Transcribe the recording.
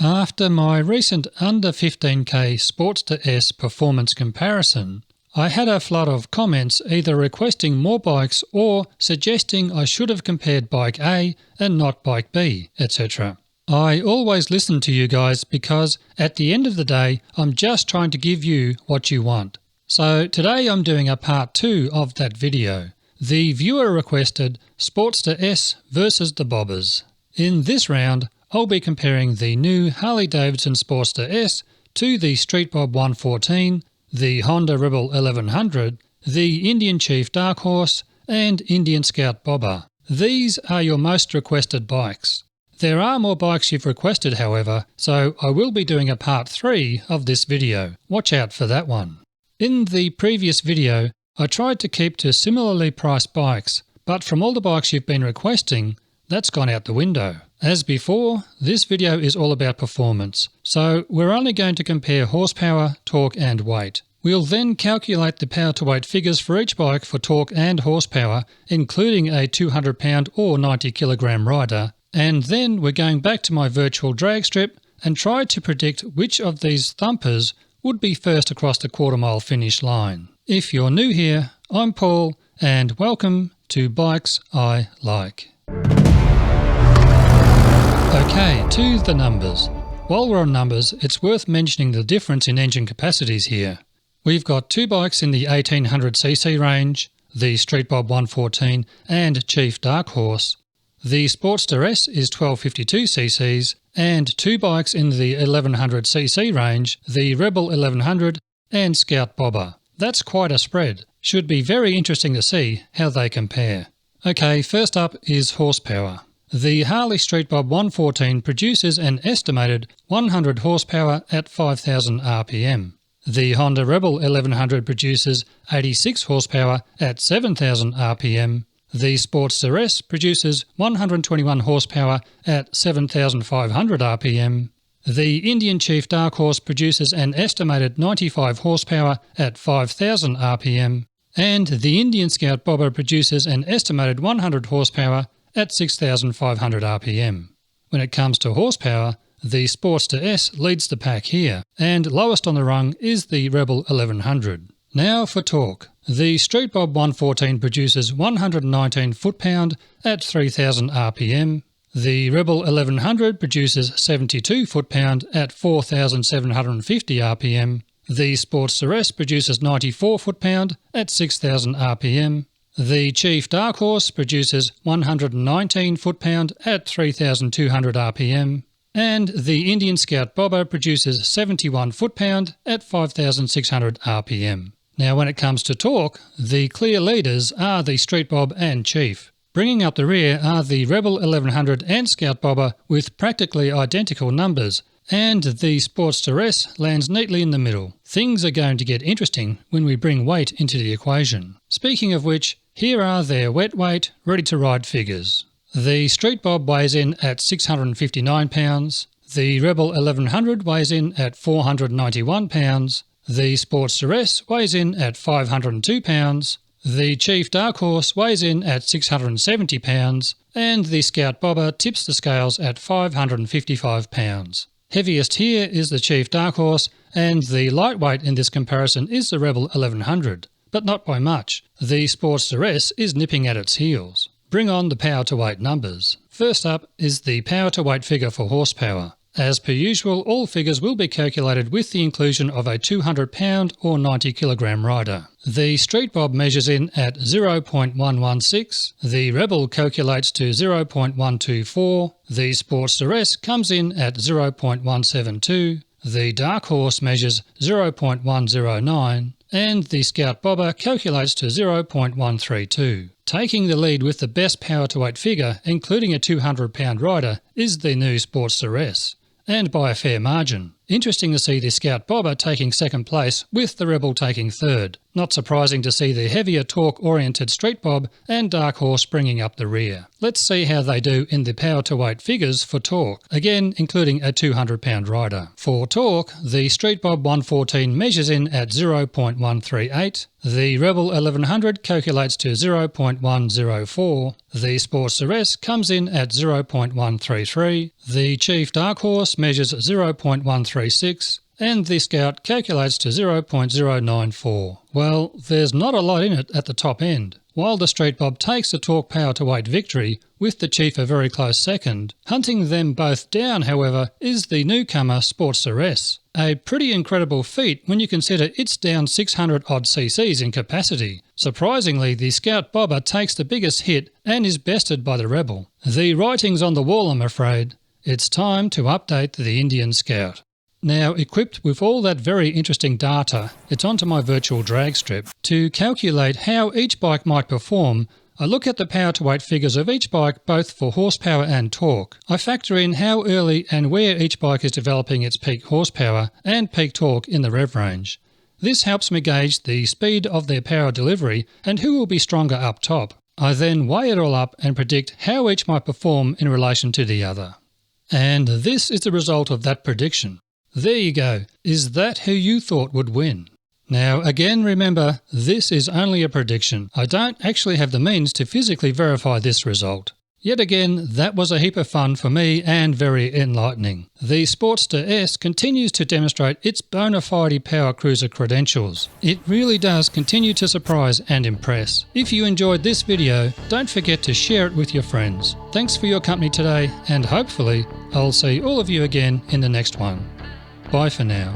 After my recent under 15k Sportster S performance comparison, I had a flood of comments either requesting more bikes or suggesting I should have compared bike A and not bike B, etc. I always listen to you guys because at the end of the day I'm just trying to give you what you want. So today I'm doing a part 2 of that video. The viewer requested Sportster S versus the Bobbers. In this round I'll be comparing the new Harley-Davidson Sportster S to the Street Bob 114, the Honda Rebel 1100, the Indian Chief Dark Horse and Indian Scout Bobber. These are your most requested bikes. There are more bikes you've requested however, so I will be doing a part 3 of this video. Watch out for that one. In the previous video I tried to keep to similarly priced bikes, but from all the bikes you've been requesting, that's gone out the window. As before, this video is all about performance, so we're only going to compare horsepower, torque and weight. We'll then calculate the power to weight figures for each bike for torque and horsepower, including a 200 pound or 90 kilogram rider, and then we're going back to my virtual drag strip and try to predict which of these thumpers would be first across the quarter-mile finish line. If you're new here, I'm Paul and welcome to Bikes I Like. Okay, to the numbers. While we're on numbers, it's worth mentioning the difference in engine capacities here. We've got two bikes in the 1800cc range, the Street Bob 114 and Chief Dark Horse. The Sportster S is 1252cc's and two bikes in the 1100cc range, the Rebel 1100 and Scout Bobber. That's quite a spread. Should be very interesting to see how they compare. Okay, first up is horsepower. The Harley Street Bob 114 produces an estimated 100 horsepower at 5000 RPM. The Honda Rebel 1100 produces 86 horsepower at 7000 RPM. The Sportster S produces 121 horsepower at 7,500 RPM. The Indian Chief Dark Horse produces an estimated 95 horsepower at 5,000 RPM. And the Indian Scout Bobber produces an estimated 100 horsepower at 6,500 RPM. When it comes to horsepower, the Sportster S leads the pack here, and lowest on the rung is the Rebel 1100. Now for torque. The Street Bob 114 produces 119 foot-pound at 3,000 RPM. The Rebel 1100 produces 72 foot-pound at 4,750 RPM. The Sportster S produces 94 foot-pound at 6,000 RPM. The Chief Dark Horse produces 119 foot-pound at 3,200 RPM. And the Indian Scout Bobber produces 71 foot-pound at 5,600 RPM. Now when it comes to torque, the clear leaders are the Street Bob and Chief. Bringing up the rear are the Rebel 1100 and Scout Bobber with practically identical numbers, and the Sportster S lands neatly in the middle. Things are going to get interesting when we bring weight into the equation. Speaking of which, here are their wet weight, ready to ride figures. The Street Bob weighs in at 659 pounds, the Rebel 1100 weighs in at 491 pounds, the Sportster S weighs in at 502 pounds, the Chief Dark Horse weighs in at 670 pounds, and the Scout Bobber tips the scales at 555 pounds. Heaviest here is the Chief Dark Horse, and the lightweight in this comparison is the Rebel 1100, but not by much. The Sportster S is nipping at its heels. Bring on the power to weight numbers. First up is the power to weight figure for horsepower. As per usual, all figures will be calculated with the inclusion of a 200 pound or 90 kilogram rider. The Street Bob measures in at 0.116, the Rebel calculates to 0.124, the Sportster S comes in at 0.172, the Dark Horse measures 0.109, and the Scout Bobber calculates to 0.132. Taking the lead with the best power to weight figure, including a 200 pound rider, is the new Sportster S, and by a fair margin. Interesting to see the Scout Bobber taking second place with the Rebel taking third. Not surprising to see the heavier torque-oriented Street Bob and Dark Horse bringing up the rear. Let's see how they do in the power to weight figures for torque, again including a 200-pound rider. For torque, the Street Bob 114 measures in at 0.138, the Rebel 1100 calculates to 0.104, the Sportster S comes in at 0.133, the Chief Dark Horse measures 0.136, and the Scout calculates to 0.094. Well, there's not a lot in it at the top end. While the Street Bob takes a torque power to weight victory, with the Chief a very close second, hunting them both down, however, is the newcomer Sportster S. A pretty incredible feat when you consider it's down 600 odd cc's in capacity. Surprisingly, the Scout Bobber takes the biggest hit and is bested by the Rebel. The writing's on the wall, I'm afraid. It's time to update the Indian Scout. Now, equipped with all that very interesting data, it's onto my virtual drag strip. To calculate how each bike might perform, I look at the power to weight figures of each bike both for horsepower and torque. I factor in how early and where each bike is developing its peak horsepower and peak torque in the rev range. This helps me gauge the speed of their power delivery and who will be stronger up top. I then weigh it all up and predict how each might perform in relation to the other. And this is the result of that prediction. There you go. Is that who you thought would win? Now again, remember, this is only a prediction. I don't actually have the means to physically verify this result. Yet again, that was a heap of fun for me and very enlightening. The Sportster S continues to demonstrate its bona fide power cruiser credentials. It really does continue to surprise and impress. If you enjoyed this video, don't forget to share it with your friends. Thanks for your company today, and hopefully I'll see all of you again in the next one. Bye for now.